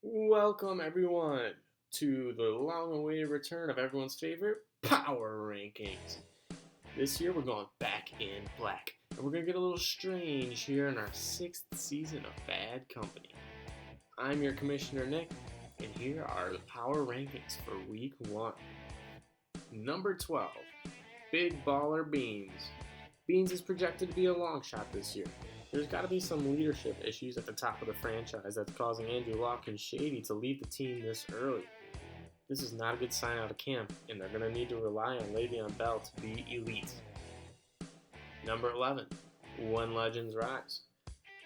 Welcome, everyone, to the long awaited return of everyone's favorite Power Rankings. This year, we're going back in black, and we're going to get a little strange here in our sixth season of Bad Company. I'm your Commissioner Nick, and here are the Power Rankings for Week 1. Number 12, Big Baller Beans. Beans is projected to be a long shot this year. There's got to be some leadership issues at the top of the franchise that's causing Andrew Luck and Shady to leave the team this early. This is not a good sign out of camp, and they're going to need to rely on Le'Veon Bell to be elite. Number 11, When Legends Rise.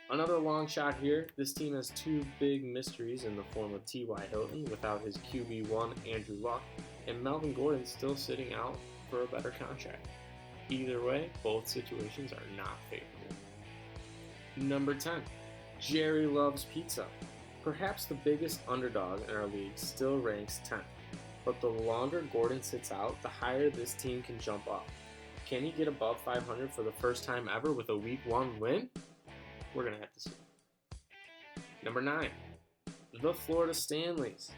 Another long shot here. This team has two big mysteries in the form of T.Y. Hilton without his QB1 Andrew Luck, and Melvin Gordon still sitting out for a better contract. Either way, both situations are not favorable. Number 10, Jerry Loves Pizza. Perhaps the biggest underdog in our league still ranks 10th, but the longer Gordon sits out, the higher this team can jump up. Can he get above 500 for the first time ever with a Week 1 win? We're going to have to see. Number 9, the Florida Stanleys.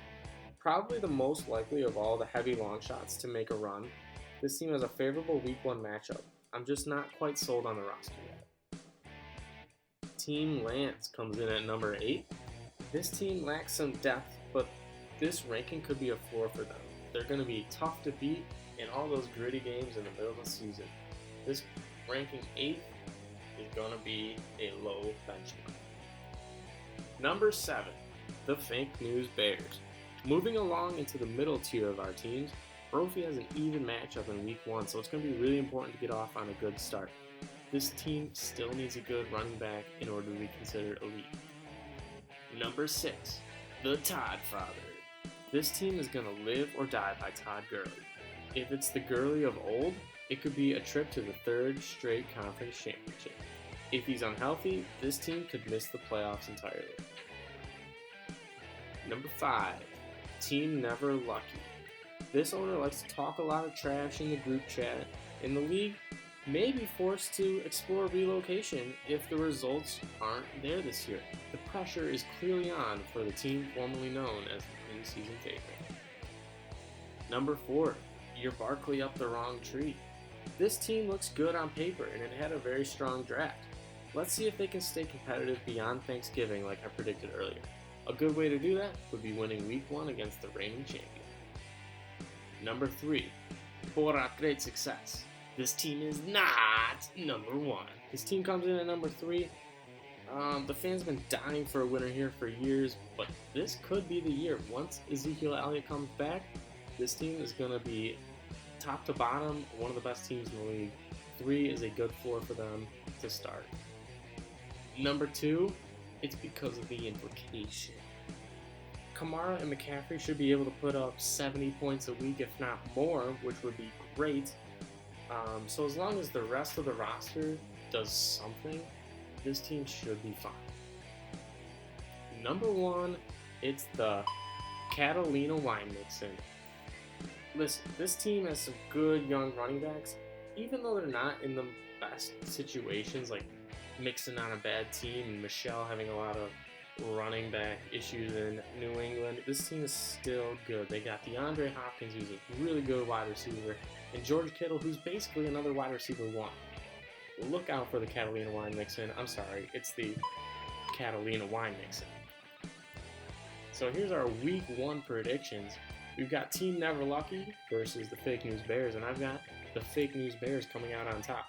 Probably the most likely of all the heavy long shots to make a run, this team has a favorable Week 1 matchup. I'm just not quite sold on the roster yet. Team Lance comes in at number 8. This team lacks some depth, but this ranking could be a floor for them. They're going to be tough to beat in all those gritty games in the middle of the season. This ranking 8th is going to be a low benchmark. Number 7, the Fake News Bears. Moving along into the middle tier of our teams, Brophy has an even matchup in Week 1, so it's going to be really important to get off on a good start. This team still needs a good running back in order to be considered elite. Number 6, the Todd Father. This team is going to live or die by Todd Gurley. If it's the Gurley of old, it could be a trip to the third straight conference championship. If he's unhealthy, this team could miss the playoffs entirely. Number 5, Team Never Lucky. This owner likes to talk a lot of trash in the group chat. In the league, may be forced to explore relocation if the results aren't there this year. The pressure is clearly on for the team formerly known as the in-season favorite. Number 4, you're Barkley up the wrong tree. This team looks good on paper and it had a very strong draft. Let's see if they can stay competitive beyond Thanksgiving like I predicted earlier. A good way to do that would be winning Week 1 against the reigning champion. Number 3, Borat Great Success. This team is not number 1. This team comes in at number 3. The fans have been dying for a winner here for years, but this could be the year. Once Ezekiel Elliott comes back, this team is going to be top to bottom, one of the best teams in the league. 3 is a good floor for them to start. Number 2, it's because of the implication. Kamara and McCaffrey should be able to put up 70 points a week, if not more, which would be great. So as long as the rest of the roster does something, this team should be fine. Number 1, it's the Catalina Wine Mixin. Listen, this team has some good young running backs, even though they're not in the best situations, like Mixon on a bad team and Michelle having a lot of running back issues in New England. This team is still good. They got DeAndre Hopkins, who's a really good wide receiver, and George Kittle, who's basically another wide receiver 1. Look out for the Catalina Wine Mixin. I'm sorry, it's the Catalina Wine Mixin. So here's our Week 1 predictions. We've got Team Never Lucky versus the Fake News Bears, and I've got the Fake News Bears coming out on top.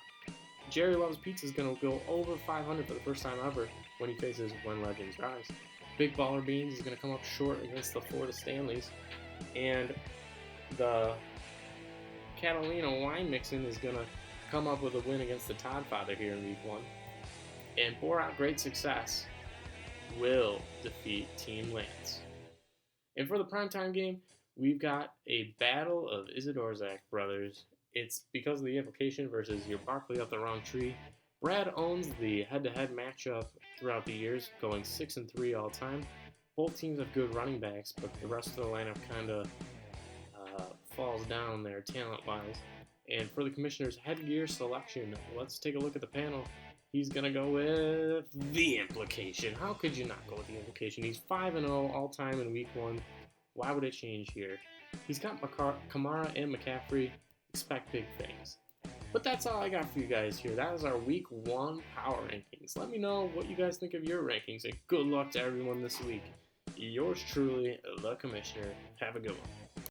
Jerry Loves Pizza is going to go over 500 for the first time ever when he faces When Legends Rise. Big Baller Beans is going to come up short against the Florida Stanleys. And the Catalina Wine Mixin is going to come up with a win against the Todd Father here in Week 1. And Borat Great Success will defeat Team Lance. And for the primetime game, we've got a battle of Isidorzak brothers. It's because of the implication versus your Barkley up the wrong tree. Brad owns the head-to-head matchup throughout the years, going 6-3 all time. Both teams have good running backs, but the rest of the lineup kind of falls down there talent-wise. And for the commissioner's headgear selection, let's take a look at the panel. He's going to go with the implication. How could you not go with the implication? He's 5-0 all-time in Week 1. Why would it change here? He's got Kamara and McCaffrey. Expect big things. But that's all I got for you guys here. That is our Week 1 power rankings. Let me know what you guys think of your rankings, and good luck to everyone this week. Yours truly, the Commissioner. Have a good one.